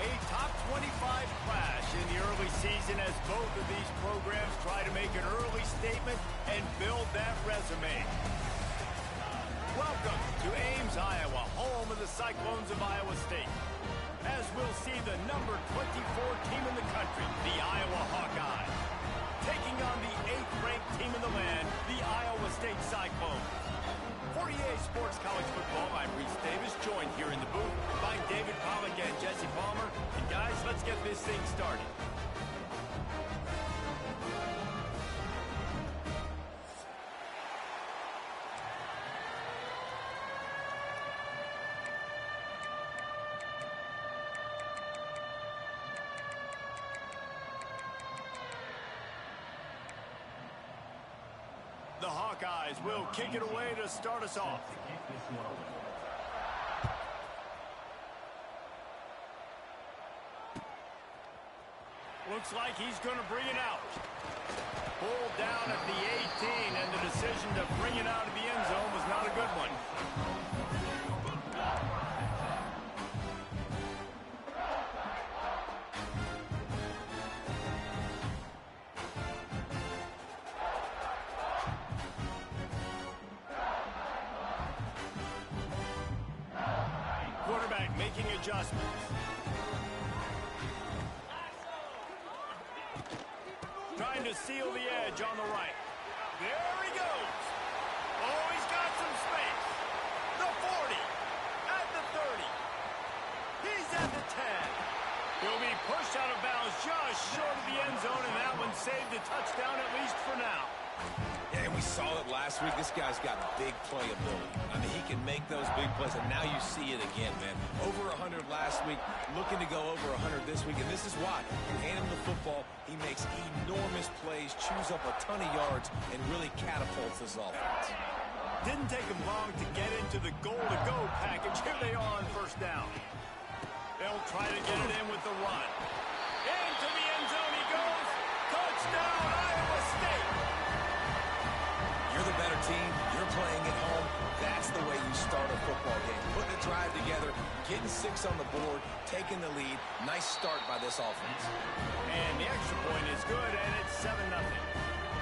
A top 25 clash in the early season as both of these programs try to make an early statement and build that resume. Welcome to Ames, Iowa, home of the Cyclones of Iowa State. As we'll see the number 24 team in the country, the Iowa Hawkeyes, taking on the 8th-ranked team in the land, the Iowa State Cyclones. For EA Sports College Football, I'm Reese Davis, joined here in the booth by David Pollack and Jesse Palmer. And guys, let's get this thing started. The Hawkeyes will kick it away to start us off. Looks like he's going to bring it out. Pulled down at the 18, and the decision to bring it out of the end zone was not a good one. Quarterback making adjustments. Trying to seal the edge on the right. There he goes. Oh, he's got some space. The 40. At the 30. He's at the 10. He'll be pushed out of bounds just short of the end zone, and that one saved a touchdown at least for now. Yeah, and we saw it last week. This guy's got big playability. I mean, he can make those big plays, and now you see it again, man. Over 100 last week, looking to go over 100 this week, and this is why. You hand him the football, he makes enormous plays, chews up a ton of yards, and really catapults this offense. Didn't take him long to get into the goal-to-go package. Here they are on first down. They'll try to get it in with the run. Into the end zone he goes. Touchdown, Iowa State. You're the better team. You're playing at home. That's the way you start a football game. Putting a drive together, getting 6 on the board, taking the lead. Nice start by this offense. And the extra point is good, and it's 7-0.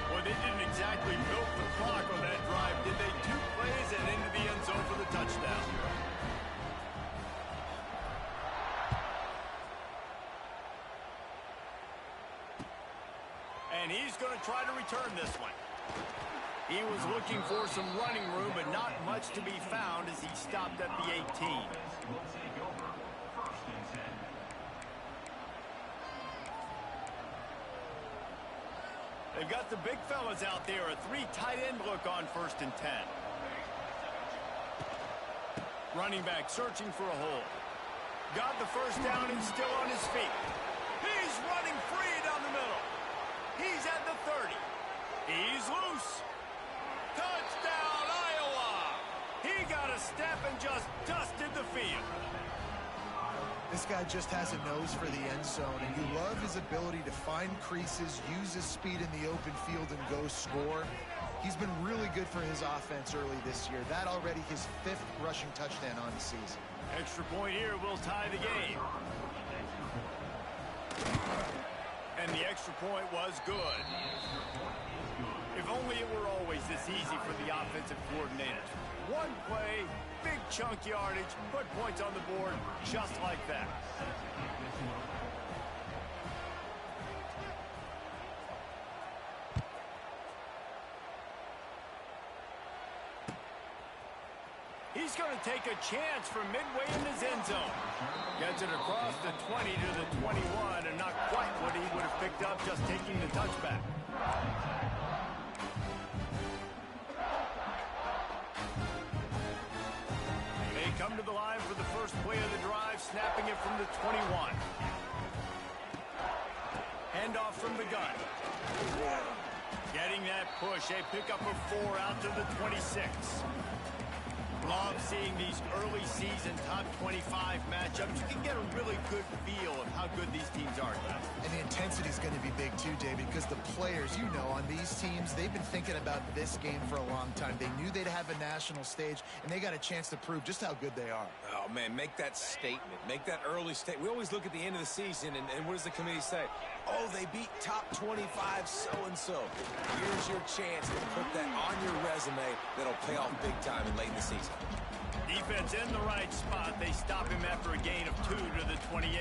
Well, they didn't exactly milk the clock on that drive, did they? 2 plays and into the end zone for the touchdown. And he's going to try to return this one. He was looking for some running room, but not much to be found as he stopped at the 18. They've got the big fellas out there, a 3 tight end look on 1st and 10. Running back searching for a hole. Got the first down and still on his feet. He's running free down the middle. He's at the 30. He's loose. Touchdown, Iowa! He got a step and just dusted the field. This guy just has a nose for the end zone, and you love his ability to find creases, use his speed in the open field, and go score. He's been really good for his offense early this year. That already his 5th rushing touchdown on the season. Extra point here will tie the game. And the extra point was good. If only it were always this easy for the offensive coordinators. One play, big chunk yardage, put points on the board just like that. He's going to take a chance from midway in his end zone. Gets it across the 20 to the 21, and not quite what he would have picked up just taking the touchback. They come to the line for the first play of the drive, snapping it from the 21. Handoff from the gun. Getting that push, a pickup of 4 out to the 26. Love seeing these early season top 25 matchups. You can get a really good feel of how good these teams are, guys. And the intensity is going to be big too, David, because the players, you know, on these teams, they've been thinking about this game for a long time. They knew they'd have a national stage, and they got a chance to prove just how good they are. Oh, man, make that statement. Make that early statement. We always look at the end of the season, and what does the committee say? Oh, they beat top 25 so-and-so. Here's your chance to put that on your resume that'll pay off big time late in the season. Defense in the right spot. They stop him after a gain of 2 to the 28.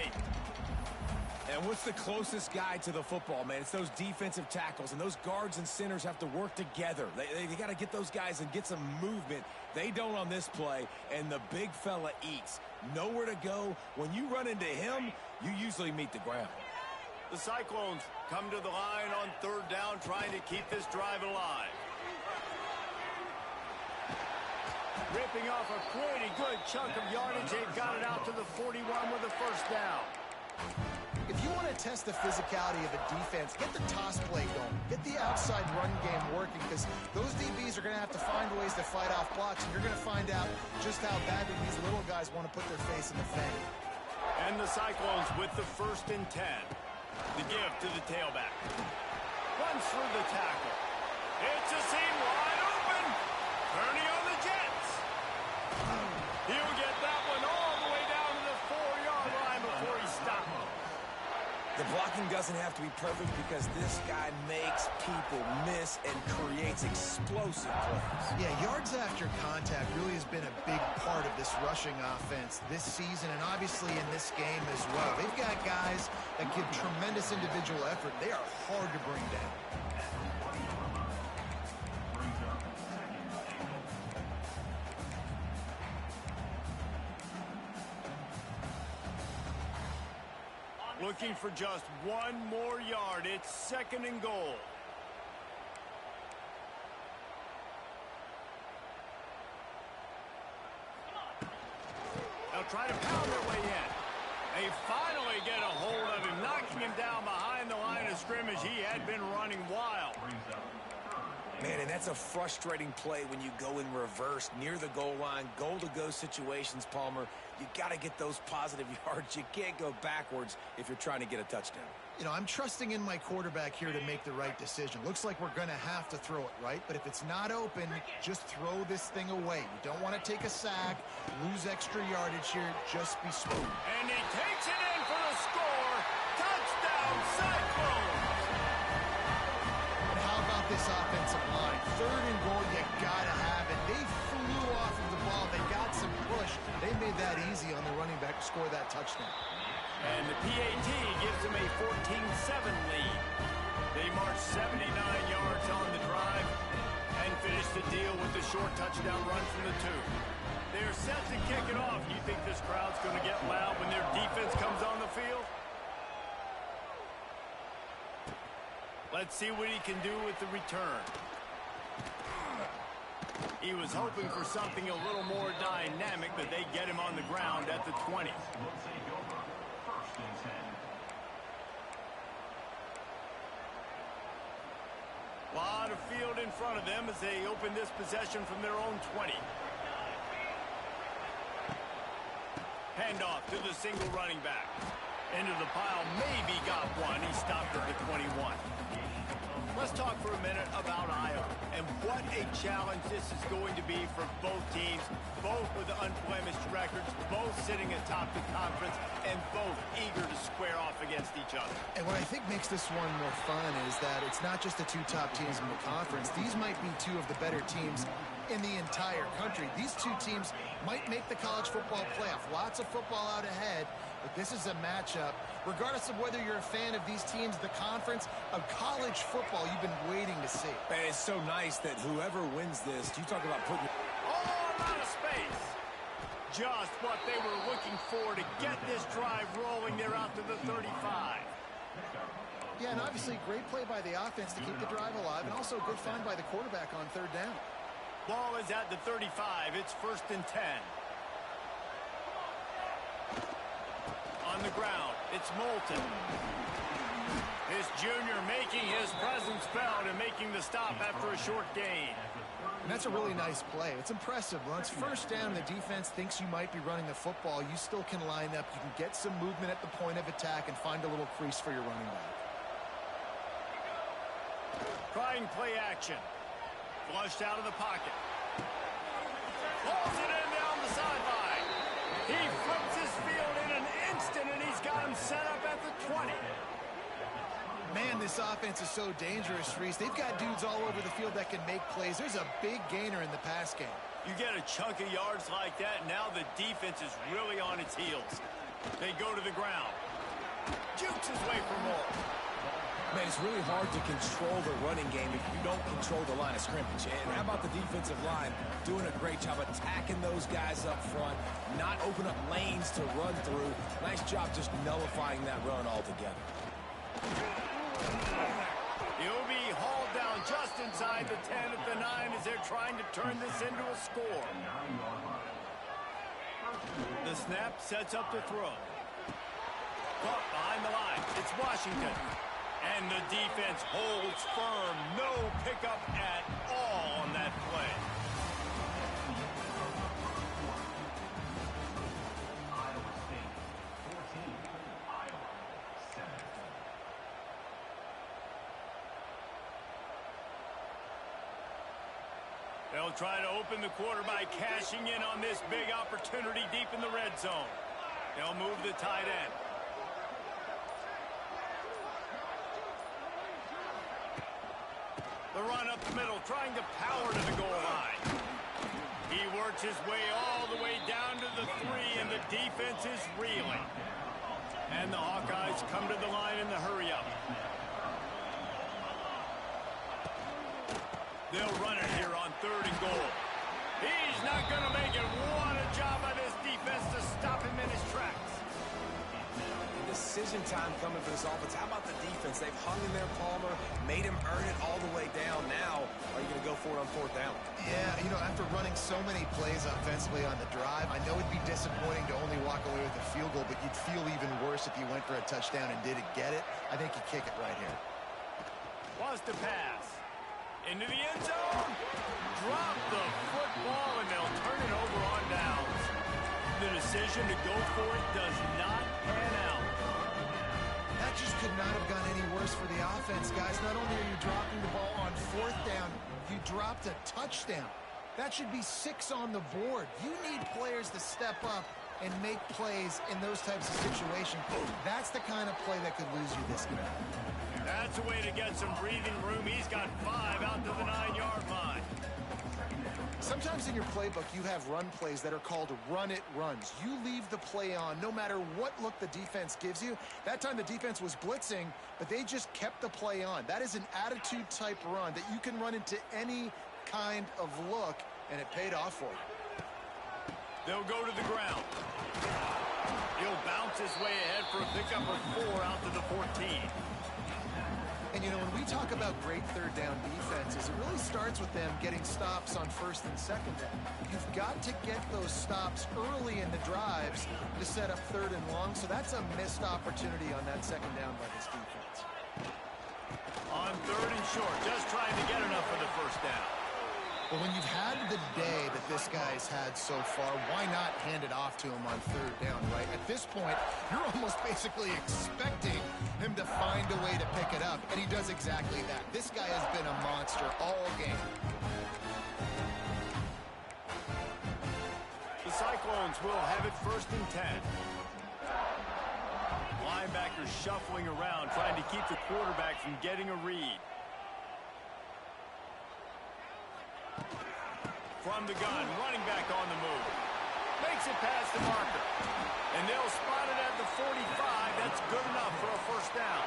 And what's the closest guy to the football, man? It's those defensive tackles, and those guards and centers have to work together. They got to get those guys and get some movement. They don't on this play, and the big fella eats. Nowhere to go. When you run into him, you usually meet the ground. The Cyclones come to the line on 3rd down, trying to keep this drive alive. Ripping off a pretty good chunk of yardage. They've got it out to the 41 with a 1st down. If you want to test the physicality of a defense, get the toss play going. Get the outside run game working, because those DBs are going to have to find ways to fight off blocks, and you're going to find out just how badly these little guys want to put their face in the fang. And the Cyclones with the 1st and 10. The give to the tailback. Runs through the tackle. It's a seam wide open. Turning on the Jets. He'll get that one all the way down to the 4-yard line before he stops. The blocking doesn't have to be perfect because this guy makes people miss and creates explosive plays. Yeah, yards after contact really has been a big part of this rushing offense this season, and obviously in this game as well. They've got guys that give tremendous individual effort. They are hard to bring down. Looking for just 1 more yard. It's 2nd and goal. They'll try to pound their way in. They finally get a hold of him, knocking him down behind the line of scrimmage. He had been running wild. Man, and that's a frustrating play when you go in reverse near the goal line, goal-to-go situations, Palmer. You got to get those positive yards. You can't go backwards if you're trying to get a touchdown. You know, I'm trusting in my quarterback here to make the right decision. Looks like we're going to have to throw it, right? But if it's not open, just throw this thing away. You don't want to take a sack, lose extra yardage here. Just be smooth. And he takes it in for the score. Touchdown, Cyclones! And how about this offensive line? 3rd and goal, you got to have it. They flew off of the ball. They got some push. They made that easy on the running back to score that touchdown. And the PAT gives them a 14-7 lead. They march 79 yards on the drive and finish the deal with the short touchdown run from the 2. They're set to kick it off. You think this crowd's going to get loud when their defense comes on the field? Let's see what he can do with the return. He was hoping for something a little more dynamic, but they get him on the ground at the 20. A lot of field in front of them as they open this possession from their own 20. Handoff to the single running back. Into the pile, maybe got one. He stopped at the 21. Let's talk for a minute about Iowa and what a challenge this is going to be for both teams, both with unblemished records, both sitting atop the conference, and both eager to square off against each other. And what I think makes this one more fun is that it's not just the 2 top teams in the conference. These might be 2 of the better teams in the entire country. These 2 teams might make the college football playoff. Lots of football out ahead, but this is a matchup, regardless of whether you're a fan of these teams, the conference, of college football you've been waiting to see. Man, it's so nice that whoever wins this, you talk about putting... All out of space. Just what they were looking for to get this drive rolling. They're out to the 35. Yeah, and obviously great play by the offense to keep the drive alive, and also a good find by the quarterback on 3rd down. Ball is at the 35. It's 1st and 10. On the ground, it's Moulton. This junior making his presence felt and making the stop after a short gain. And that's a really nice play. It's impressive. When it's first down, the defense thinks you might be running the football. You still can line up. You can get some movement at the point of attack and find a little crease for your running back. Trying play action. Flushed out of the pocket. Pulls it in down the sideline. He flips his field in an instant, and he's got him set up at the 20. Man, this offense is so dangerous, Reese. They've got dudes all over the field that can make plays. There's a big gainer in the pass game. You get a chunk of yards like that, now the defense is really on its heels. They go to the ground. Jukes his way for more. Man, it's really hard to control the running game if you don't control the line of scrimmage. And how about the defensive line doing a great job attacking those guys up front, not open up lanes to run through. Nice job just nullifying that run altogether. He'll be hauled down just inside the 10 at the 9 as they're trying to turn this into a score. The snap sets up the throw. Caught behind the line. It's Washington. And the defense holds firm. No pickup at all on that play. They'll try to open the quarter by cashing in on this big opportunity deep in the red zone. They'll move the tight end. The run up the middle, trying to power to the goal line. He works his way all the way down to the 3, and the defense is reeling. And the Hawkeyes come to the line in the hurry-up. They'll run it here on 3rd and goal. He's not going to make it. What a job by this defense to stop him in his tracks. Decision time coming for this offense. How about the defense? They've hung in there, Palmer, made him earn it all the way down. Now, are you going to go for it on 4th down? Yeah, you know, after running so many plays offensively on the drive, I know it'd be disappointing to only walk away with a field goal, but you'd feel even worse if you went for a touchdown and didn't get it. I think you kick it right here. Wants to pass. Into the end zone. Drop the football, and they'll turn it over on downs. The decision to go for it does not pan out. That just could not have gone any worse for the offense, guys. Not only are you dropping the ball on 4th down, you dropped a touchdown. That should be 6 on the board. You need players to step up and make plays in those types of situations. That's the kind of play that could lose you this game. That's a way to get some breathing room. He's got 5 out to the 9-yard line. Sometimes in your playbook, you have run plays that are called run-it runs. You leave the play on no matter what look the defense gives you. That time the defense was blitzing, but they just kept the play on. That is an attitude-type run that you can run into any kind of look, and it paid off for you. They'll go to the ground. He'll bounce his way ahead for a pickup of 4 out to the 14. And, you know, when we talk about great 3rd down defenses, it really starts with them getting stops on 1st and 2nd down. You've got to get those stops early in the drives to set up 3rd and long, so that's a missed opportunity on that 2nd down by this defense. On 3rd and short, just trying to get enough for the 1st down. Well, when you've had the day that this guy's had so far, why not hand it off to him on 3rd down, right? At this point, you're almost basically expecting him to find a way to pick it up, and he does exactly that. This guy has been a monster all game. The Cyclones will have it 1st and 10. Linebackers shuffling around, trying to keep the quarterback from getting a read. From the gun, running back on the move. Makes it past the marker. And they'll spot it at the 45. That's good enough for a 1st down.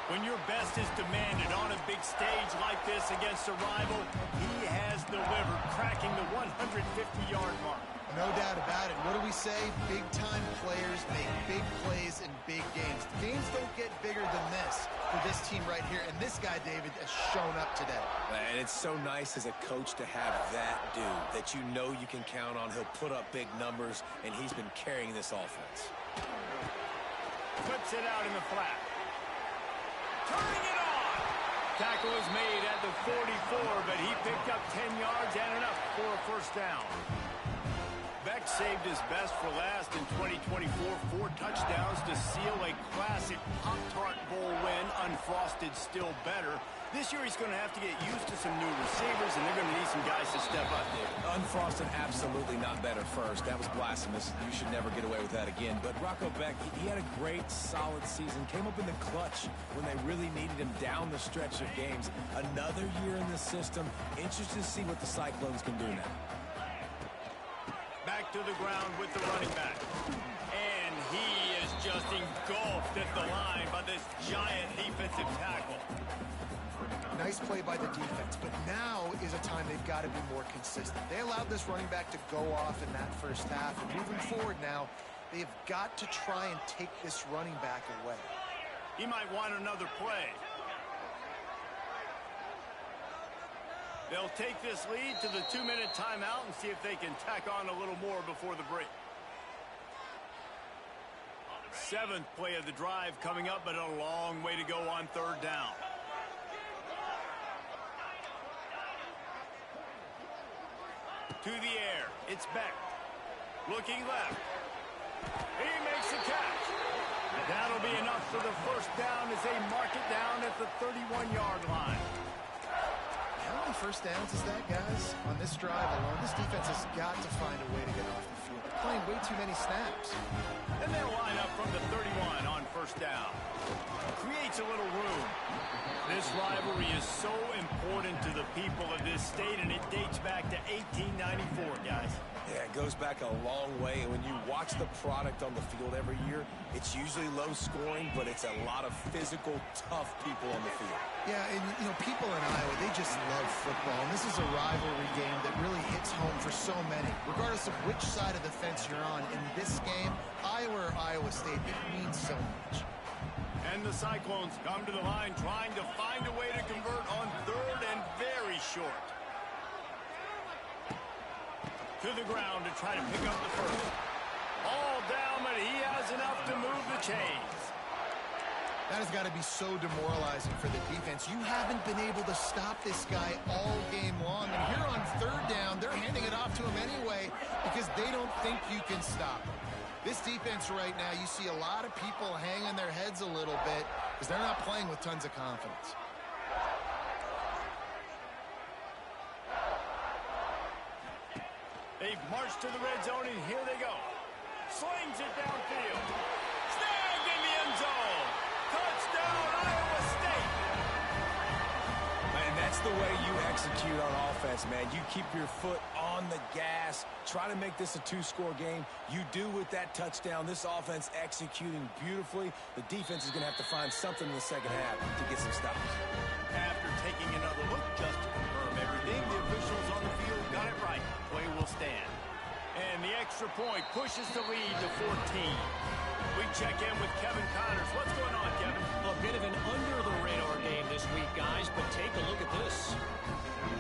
When your best is demanded on a big stage like this against a rival, he has delivered, cracking the 150-yard mark. No doubt about it. What do we say? Big-time players make big plays in big games. Games don't get bigger than this for this team right here, and this guy, David, has shown up today. And it's so nice as a coach to have that dude that you know you can count on. He'll put up big numbers, and he's been carrying this offense. Flips it out in the flat. Turning it on. tackle is made at the 44, but he picked up 10 yards and enough for a first down. Beck saved his best for last in 2024. 4 touchdowns to seal a classic Pop-Tart Bowl win. Unfrosted still better. This year he's going to have to get used to some new receivers, and they're going to need some guys to step up, David. Unfrosted, absolutely not better first. That was blasphemous. You should never get away with that again. But Rocco Beck, he had a great, solid season. Came up in the clutch when they really needed him down the stretch of games. Another year in the system. Interested to see what the Cyclones can do now. Back to the ground with the running back. And he is just engulfed at the line by this giant defensive tackle. Nice play by the defense, but now is a time they've got to be more consistent. They allowed this running back to go off in that first half, and moving forward now, they've got to try and take this running back away. He might want another play. They'll take this lead to the 2-minute timeout and see if they can tack on a little more before the break. 7th play of the drive coming up, but a long way to go on 3rd down. To the air, it's Beck. Looking left. He makes the catch. That'll be enough for the first down as they mark it down at the 31-yard line. How many first downs is that, guys? On this drive alone, this defense has got to find a way to get off the field. They're playing way too many snaps. And they'll line up from the 31 on first down. Creates a little room. This rivalry is so important to the people of this state, and it dates back to 1894, guys. Yeah, it goes back a long way, and when you watch the product on the field every year, it's usually low scoring, but it's a lot of physical, tough people on the field. Yeah, and, you know, people in Iowa, they just love football, and this is a rivalry game that really hits home for so many. Regardless of which side of the fence you're on, in this game, Iowa or Iowa State, it means so much. And the Cyclones come to the line trying to find a way to convert on 3rd and very short. To the ground to try to pick up the first. All down, but he has enough to move the chains. That has got to be so demoralizing for the defense. You haven't been able to stop this guy all game long. And here on 3rd down, they're handing it off to him anyway because they don't think you can stop him. This defense right now, you see a lot of people hanging their heads a little bit because they're not playing with tons of confidence. They've marched to the red zone, and here they go. Slings it downfield. Snagged in the end zone. Touchdown, Iowa State. And that's the way you execute on offense, man. You keep your foot on the gas. Try to make this a 2-score game. You do with that touchdown. This offense executing beautifully. The defense is going to have to find something in the second half to get some stops. After taking another look just to confirm everything, the officials on the field got it right. Play will stand. And the extra point pushes the lead to 14. We check in with Kevin Connors. What's going on, Kevin? A bit of an under-the-radar game this week, guys, but take a look at this.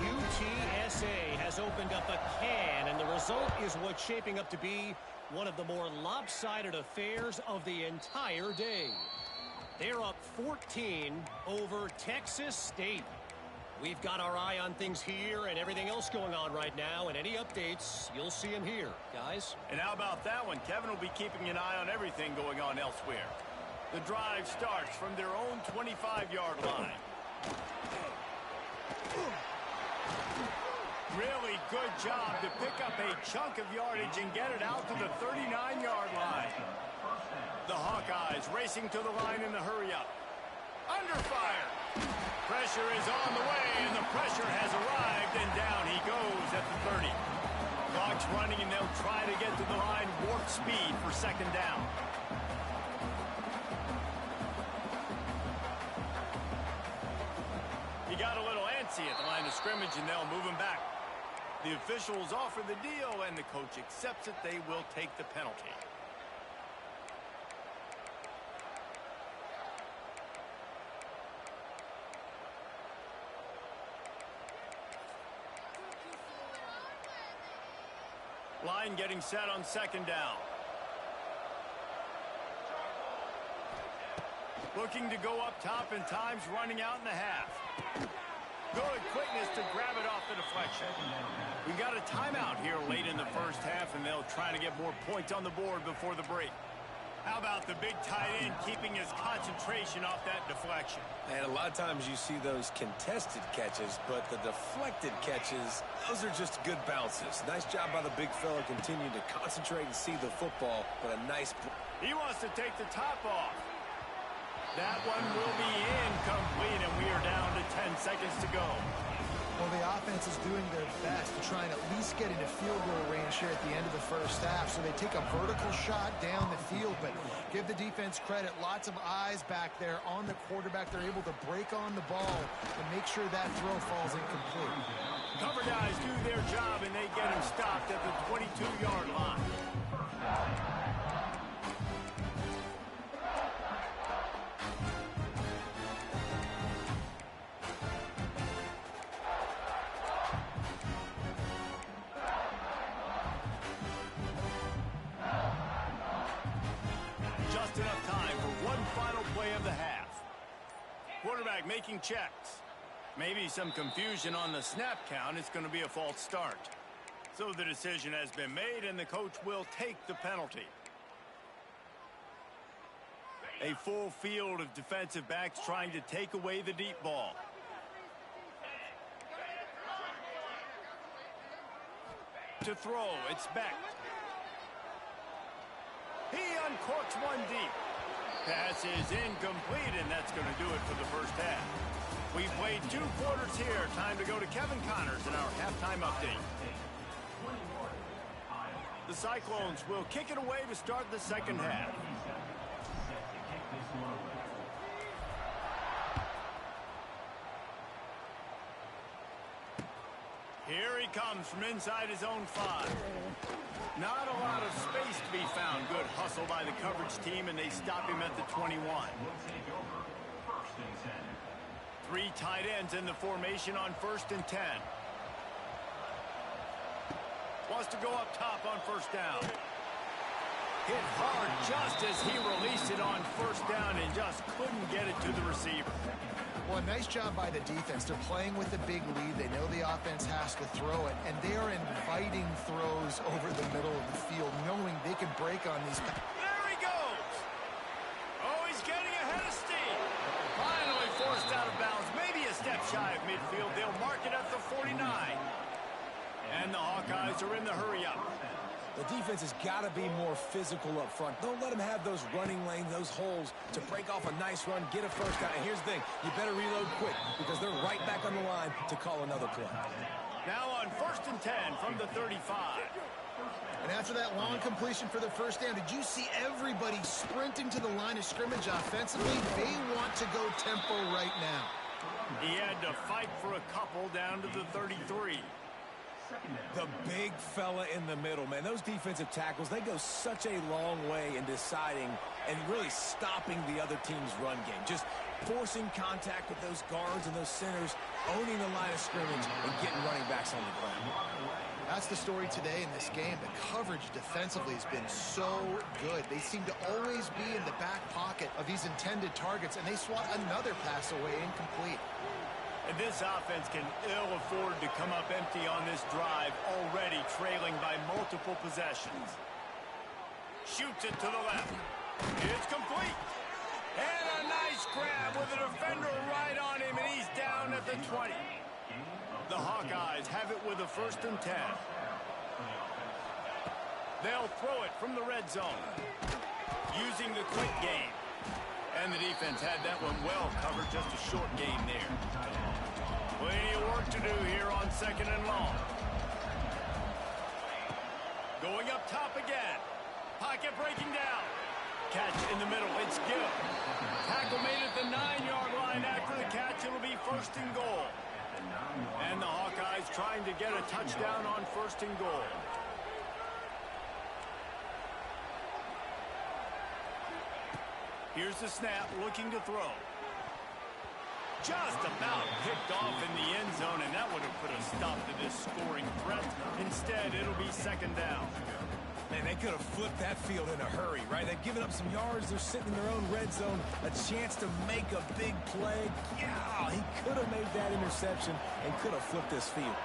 UTSA has opened up a can, and the result is what's shaping up to be one of the more lopsided affairs of the entire day. They're up 14 over Texas State. We've got our eye on things here and everything else going on right now, and any updates, you'll see them here, guys. And how about that one? Kevin will be keeping an eye on everything going on elsewhere. The drive starts from their own 25-yard line. Really good job to pick up a chunk of yardage and get it out to the 39-yard line. The Hawkeyes racing to the line in the hurry-up. Under fire. Pressure is on the way, and the pressure has arrived, and down he goes at the 30. Clock's running, and they'll try to get to the line warp speed for 2nd down. He got a little antsy at the line of scrimmage, and they'll move him back. The officials offer the deal, and the coach accepts it. They will take the penalty. Line getting set on 2nd down. Looking to go up top, and time's running out in the half. Good quickness to grab it off the deflection. We got a timeout here late in the first half, and they'll try to get more points on the board before the break. How about the big tight end keeping his concentration off that deflection? And a lot of times you see those contested catches, but the deflected catches, those are just good bounces. Nice job by the big fella continuing to concentrate and see the football, but a nice... He wants to take the top off. That one will be incomplete, and we are down to 10 seconds to go. Well, the offense is doing their best to try and at least get into field goal range here at the end of the first half. So they take a vertical shot down the field, but give the defense credit. Lots of eyes back there on the quarterback. They're able to break on the ball and make sure that throw falls incomplete. Cover guys do their job, and they get him stopped at the 22-yard line. Just enough time for one final play of the half. Quarterback making checks. Maybe some confusion on the snap count. It's going to be a false start. So the decision has been made, and the coach will take the penalty. A full field of defensive backs trying to take away the deep ball. To throw, it's Beck. He uncorks one deep. Pass is incomplete, and that's going to do it for the first half. We've played 2 quarters here. Time to go to Kevin Connors in our halftime update. The Cyclones will kick it away to start the second half. Here he comes from inside his own 5. Not a lot of space to be found. Good hustle by the coverage team, and they stop him at the 21. 3 tight ends in the formation on 1st and 10. Wants to go up top on 1st down. Hit hard just as he released it on 1st down and just couldn't get it to the receiver. Well, nice job by the defense. They're playing with a big lead. They know the offense has to throw it, and they are inviting throws over the middle of the field, knowing they can break on these. There he goes. Oh, he's getting ahead of steam. Finally forced out of bounds. Maybe a step shy of midfield. They'll mark it at the 49. And the Hawkeyes are in the hurry-up. The defense has got to be more physical up front. Don't let them have those running lanes, those holes to break off a nice run, get a first down. And here's the thing, you better reload quick because they're right back on the line to call another play. Now on 1st and 10 from the 35. And after that long completion for the first down, did you see everybody sprinting to the line of scrimmage offensively? They want to go tempo right now. He had to fight for a couple down to the 33. The big fella in the middle, man. Those defensive tackles, they go such a long way in deciding and really stopping the other team's run game. Just forcing contact with those guards and those centers, owning the line of scrimmage, and getting running backs on the ground. That's the story today in this game. The coverage defensively has been so good. They seem to always be in the back pocket of these intended targets, and they swat another pass away incomplete. And this offense can ill afford to come up empty on this drive, already trailing by multiple possessions. Shoots it to the left. It's complete. And a nice grab with a defender right on him, and he's down at the 20. The Hawkeyes have it with a 1st and 10. They'll throw it from the red zone, using the quick game. And the defense had that one well covered, just a short gain there. Plenty of work to do here on 2nd and long. Going up top again. Pocket breaking down. Catch in the middle. It's Gill. Tackle made at the 9-yard line. After the catch, it'll be 1st and goal. And the Hawkeyes trying to get a touchdown on 1st and goal. Here's the snap, looking to throw. just about picked off in the end zone, and that would have put a stop to this scoring threat. Instead, it'll be second down. Man, they could have flipped that field in a hurry, right? They've given up some yards. They're sitting in their own red zone. A chance to make a big play. Yeah, he could have made that interception and could have flipped this field.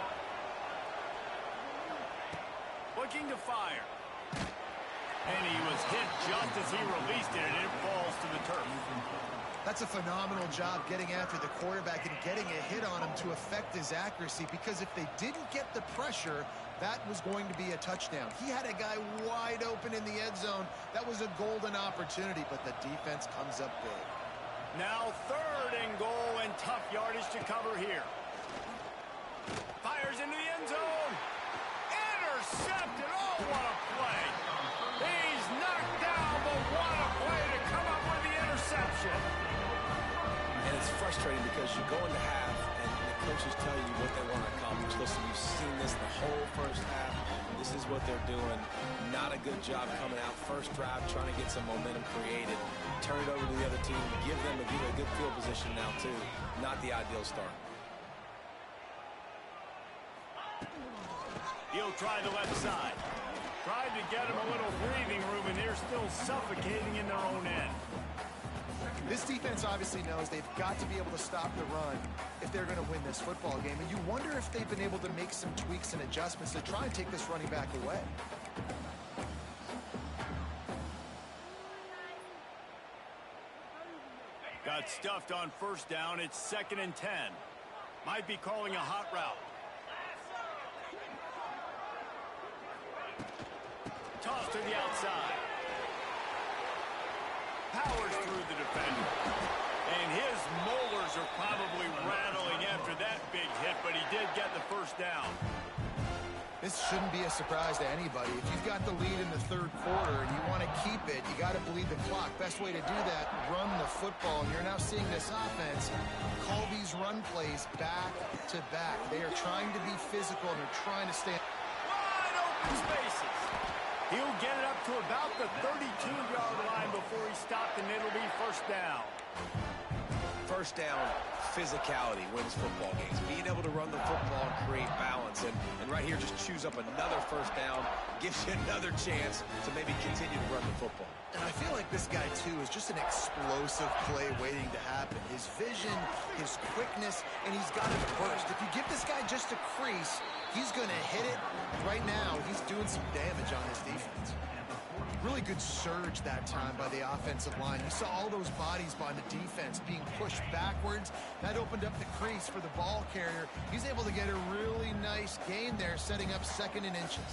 Looking to fire. And he was hit just as he released it, and it falls to the turf. That's a phenomenal job getting after the quarterback and getting a hit on him to affect his accuracy, because if they didn't get the pressure, that was going to be a touchdown. He had a guy wide open in the end zone. That was a golden opportunity, but the defense comes up big. Now 3rd and goal, and tough yardage to cover here. Fires into the end zone. Intercepted. Oh, what a play. He's knocked down, but what a play to come up with the interception. And it's frustrating because you go into half and the coaches tell you what they want to accomplish. Listen, you've seen this the whole first half. This is what they're doing. Not a good job coming out first drive, trying to get some momentum created. Turn it over to the other team. Give them a good field position now, too. Not the ideal start. He'll try the left side. Tried to get him a little breathing room, and they're still suffocating in their own end. This defense obviously knows they've got to be able to stop the run if they're going to win this football game. And you wonder if they've been able to make some tweaks and adjustments to try and take this running back away. Got stuffed on first down. It's 2nd and 10. Might be calling a hot route. Toss to the outside. Powers through the defender. And his molars are probably rattling after that big hit, but he did get the first down. This shouldn't be a surprise to anybody. If you've got the lead in the 3rd quarter and you want to keep it, you got to bleed the clock. Best way to do that, run the football. And you're now seeing this offense call these run plays back to back. They are trying to be physical, and they're trying to stay Wide open spaces. He'll get it up to about the 32-yard line before he stopped, and it'll be first down. First down, physicality wins football games. Being able to run the football and create balance. And right here, just choose up another first down, gives you another chance to maybe continue to run the football. And I feel like this guy, too, is just an explosive play waiting to happen. His vision, his quickness, and he's got it burst. If you give this guy just a crease, he's going to hit it. Right now, he's doing some damage on his defense. Really good surge that time by the offensive line. You saw all those bodies by the defense being pushed backwards. That opened up the crease for the ball carrier. He's able to get a really nice gain there, setting up 2nd and inches.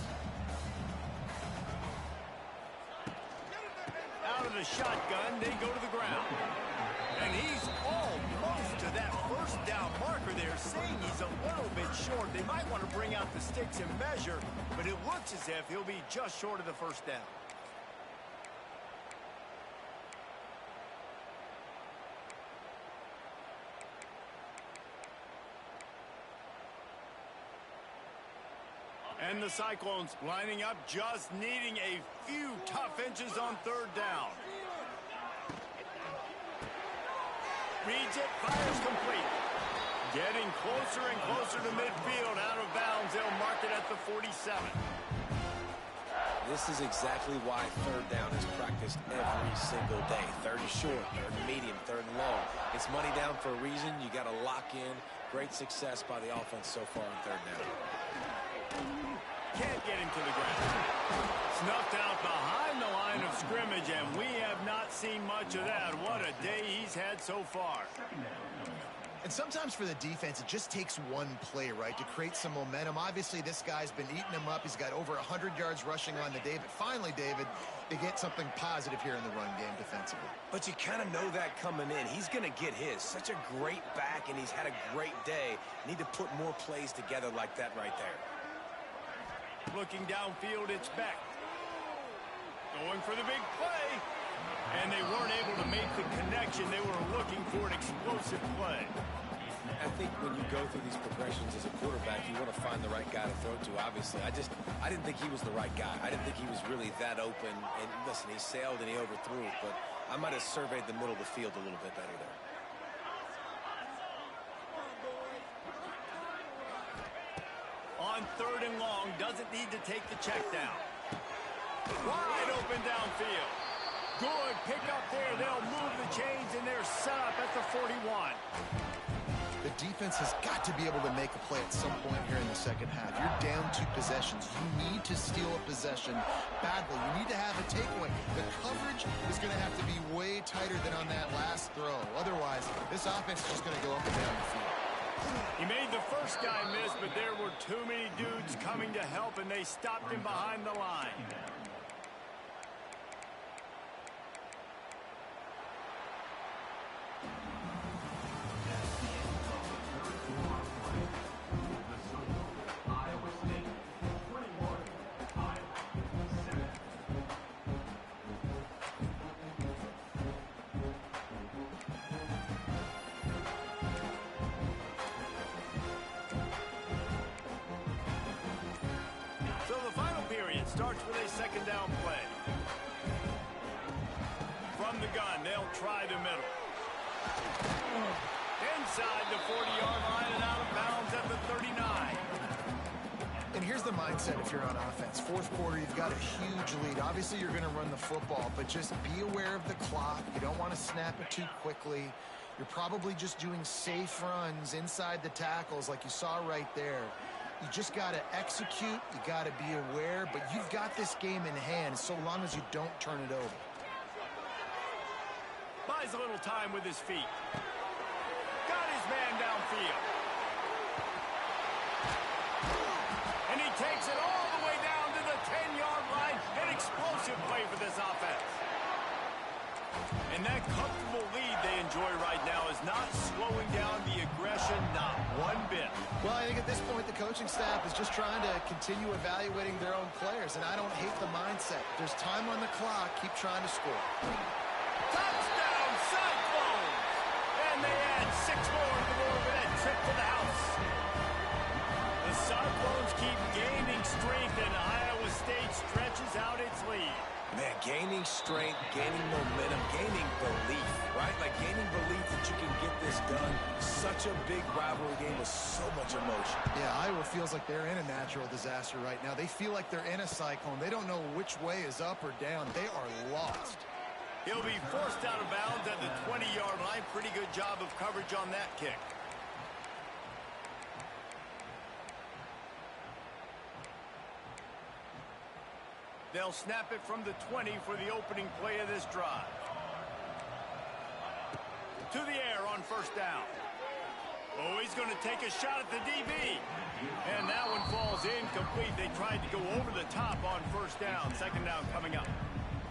Out of the shotgun, they go to the ground. And he's almost to that first down marker there, saying he's a little bit short. They might want to bring out the sticks and measure, but it looks as if he'll be just short of the first down. And the Cyclones lining up, just needing a few tough inches on 3rd down. Reads it, fires complete. Getting closer and closer to midfield, out of bounds. They'll mark it at the 47. This is exactly why 3rd down is practiced every single day. 3rd is short, 3rd and medium, 3rd and long. It's money down for a reason. You got to lock in. Great success by the offense so far on 3rd down. Can't get him to the ground. Snuffed out behind the line of scrimmage, and we have not seen much of that. What a day he's had so far. And sometimes for the defense, it just takes one play, right, to create some momentum. Obviously, this guy's been eating him up. He's got over 100 yards rushing on the day. But finally, David, they get something positive here in the run game defensively. But you kind of know that coming in. He's going to get his. Such a great back, and he's had a great day. Need to put more plays together like that right there. Looking downfield, it's Beck. Going for the big play. And they weren't able to make the connection. They were looking for an explosive play. I think when you go through these progressions as a quarterback, you want to find the right guy to throw to, obviously. I didn't think he was the right guy. I didn't think he was really that open. And listen, he sailed and he overthrew it, but I might have surveyed the middle of the field a little bit better there. On 3rd and long, doesn't need to take the check down. Wide open downfield. Good pick up there. They'll move the chains, and they're set up at the 41. The defense has got to be able to make a play at some point here in the second half. You're down 2 possessions. You need to steal a possession badly. You need to have a takeaway. The coverage is going to have to be way tighter than on that last throw. Otherwise, this offense is just going to go up and down the field. He made the first guy miss, but there were too many dudes coming to help, and they stopped him behind the line. Starts with a 2nd down play. From the gun, they'll try the middle. Inside the 40-yard line and out of bounds at the 39. And here's the mindset if you're on offense. 4th quarter, you've got a huge lead. Obviously, you're going to run the football, but just be aware of the clock. You don't want to snap it too quickly. You're probably just doing safe runs inside the tackles like you saw right there. You just got to execute. You got to be aware, but you've got this game in hand so long as you don't turn it over. Buys a little time with his feet. Got his man downfield. And he takes it all the way down to the 10-yard line. An explosive play for this offense. And that comfortable lead they enjoy right now is not slowing down the aggression, not one bit. Well, I think at this point, the coaching staff is just trying to continue evaluating their own players, and I don't hate the mindset. There's time on the clock. Keep trying to score. Touchdown, Cyclones! And they add 6 more to the board with that trip to the house. The Cyclones keep gaining strength, and Iowa State stretches out its lead. Man, gaining strength, gaining momentum, gaining belief, right? Like gaining belief that you can get this done. Such a big rivalry game with so much emotion. Yeah, Iowa feels like they're in a natural disaster right now. They feel like they're in a cyclone. They don't know which way is up or down. They are lost. He'll be forced out of bounds at the 20-yard line. Pretty good job of coverage on that kick. They'll snap it from the 20 for the opening play of this drive. To the air on 1st down. Oh, he's going to take a shot at the DB. And that one falls incomplete. They tried to go over the top on 1st down. 2nd down coming up.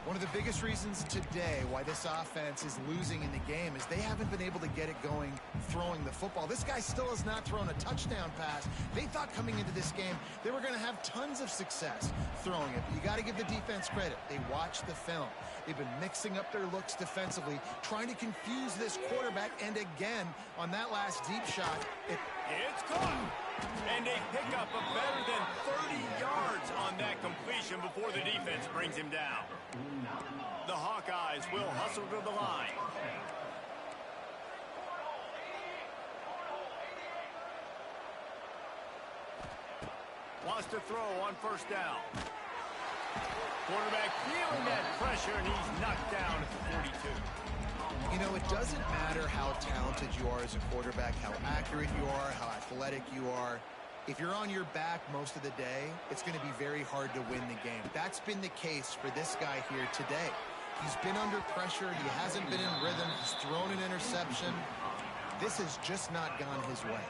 One of the biggest reasons today why this offense is losing in the game is they haven't been able to get it going throwing the football. This guy still has not thrown a touchdown pass. They thought coming into this game they were going to have tons of success throwing it. But you got to give the defense credit. They watched the film. They've been mixing up their looks defensively, trying to confuse this quarterback. And again, on that last deep shot, it's caught. And they pick up a better than 30 yards on that completion before the defense brings him down. The Hawkeyes will hustle to the line. Wants to throw on 1st down. Quarterback feeling that pressure, and he's knocked down at the 42. You know, it doesn't matter how talented you are as a quarterback, how accurate you are, how athletic you are. If you're on your back most of the day, it's going to be very hard to win the game. That's been the case for this guy here today. He's been under pressure. He hasn't been in rhythm. He's thrown an interception. This has just not gone his way.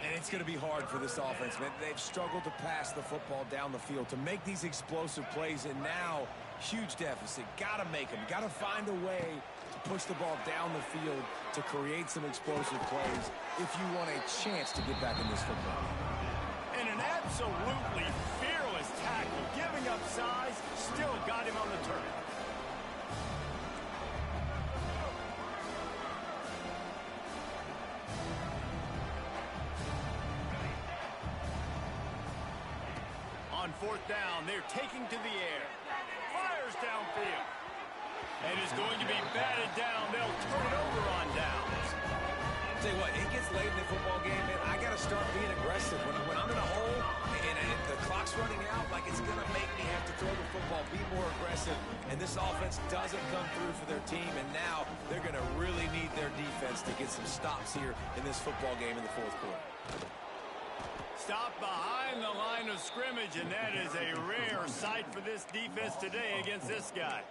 And it's going to be hard for this offense, man. They've struggled to pass the football down the field, to make these explosive plays, and now huge deficit. Got to make them. Got to find a way to push the ball down the field to create some explosive plays if you want a chance to get back in this football. And an absolutely fearless tackle, giving up size, still got him on the turf. On 4th down, they're taking to the air. Fires downfield. And is going to be batted down. They'll turn it over on downs. Tell you what, it gets late in the football game, man. I got to start being aggressive. When I'm in a hole and the clock's running out, like it's going to make me have to throw the football, be more aggressive. And this offense doesn't come through for their team, and now they're going to really need their defense to get some stops here in this football game in the fourth quarter. Stop behind the line of scrimmage, and that is a rare sight for this defense today against this guy.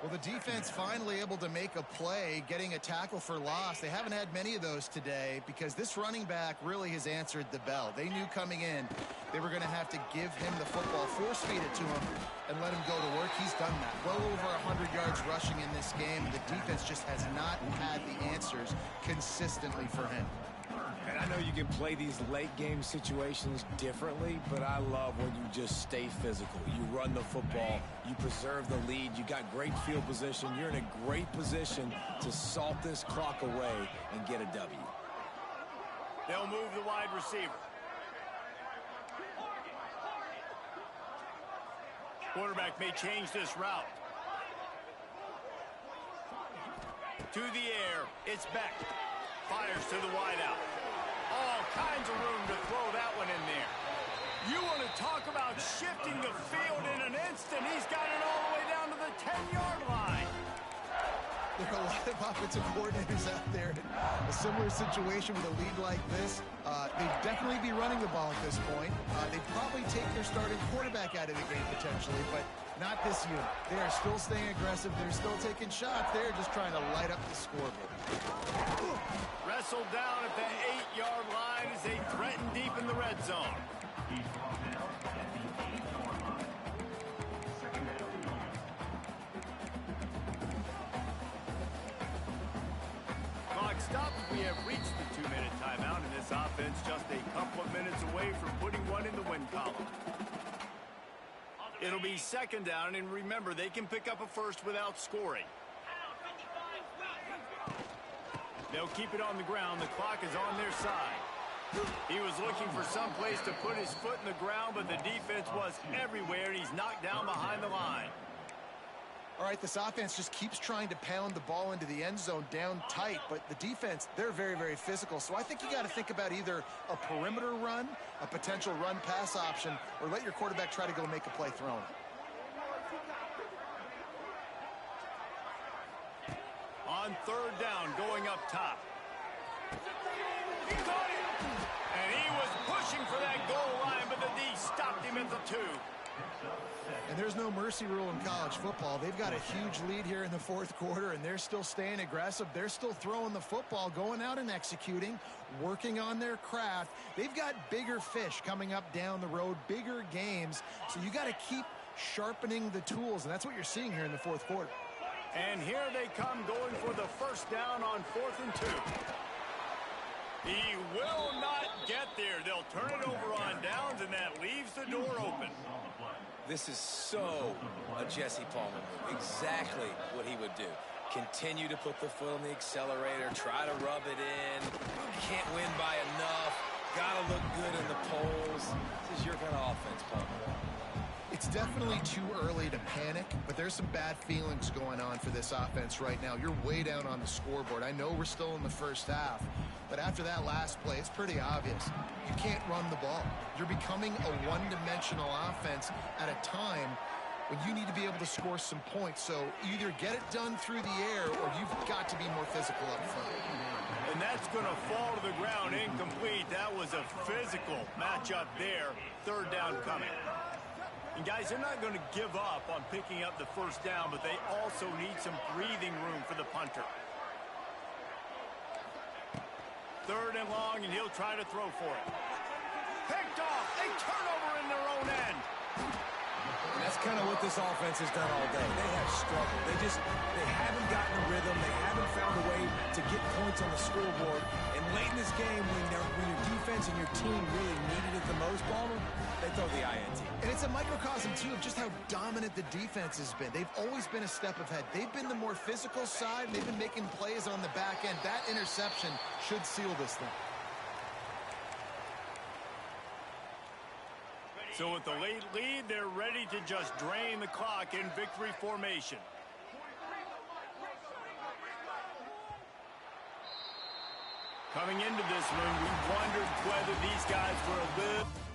Well, the defense finally able to make a play, getting a tackle for loss. They haven't had many of those today because this running back really has answered the bell. They knew coming in they were going to have to give him the football, force feed it to him, and let him go to work. He's done that. Well over 100 yards rushing in this game. The defense just has not had the answers consistently for him. And I know you can play these late game situations differently, but I love when you just stay physical. You run the football, you preserve the lead, you got great field position, you're in a great position to salt this clock away and get a W. They'll move the wide receiver. Quarterback may change this route. To the air, it's Beck. Fires to the wideout. All kinds of room to throw that one in there. You want to talk about shifting the field in an instant. He's got it all the way down to the 10-yard line. There are a lot of offensive coordinators out there in a similar situation with a lead like this. They'd definitely be running the ball at this point. They'd probably take their starting quarterback out of the game potentially, but not this unit. They are still staying aggressive. They're still taking shots. They're just trying to light up the scoreboard. Wrestled down at the 8-yard line as they threaten deep in the red zone. Clock stopped. We have reached the 2-minute timeout, and this offense just a couple of minutes away from putting one in the win column. It'll be second down, and remember, they can pick up a first without scoring. They'll keep it on the ground. The clock is on their side. He was looking for some place to put his foot in the ground, but the defense was everywhere, and he's knocked down behind the line. All right, this offense just keeps trying to pound the ball into the end zone down tight, but the defense, they're very, very physical. So I think you got to think about either a perimeter run, a potential run-pass option, or let your quarterback try to go make a play thrown. On third down, going up top. He caught it! And he was pushing for that goal line, but the D stopped him at the 2. And there's no mercy rule in college football. They've got a huge lead here in the fourth quarter, and they're still staying aggressive. They're still throwing the football, going out and executing, working on their craft. They've got bigger fish coming up down the road, bigger games. So you got to keep sharpening the tools, and that's what you're seeing here in the fourth quarter. And here they come going for the first down on 4th and 2. He will not get there. They'll turn it over on downs, and that leaves the door open. This is so a Jesse Palmer move. Exactly what he would do. Continue to put the foot on the accelerator, try to rub it in. Can't win by enough. Gotta look good in the polls. This is your kind of offense, Palmer. It's definitely too early to panic, but there's some bad feelings going on for this offense right now. You're way down on the scoreboard. I know we're still in the first half, but after that last play, it's pretty obvious. You can't run the ball. You're becoming a one-dimensional offense at a time when you need to be able to score some points. So either get it done through the air or you've got to be more physical up front. And that's going to fall to the ground incomplete. That was a physical matchup there. Third down coming. And guys, they're not going to give up on picking up the first down, but they also need some breathing room for the punter. Third and long, and he'll try to throw for it. Picked off. A turnover in their own end. And that's kind of what this offense has done all day. They have struggled. They haven't gotten a rhythm. They haven't found a way to get points on the scoreboard. And late in this game, when your defense and your team really needed it the most, Palmer, they throw the INT. And it's a microcosm, too, of just how dominant the defense has been. They've always been a step ahead. They've been the more physical side. They've been making plays on the back end. That interception should seal this thing. So with the late lead, they're ready to just drain the clock in victory formation. Coming into this one, we wondered whether these guys were a little...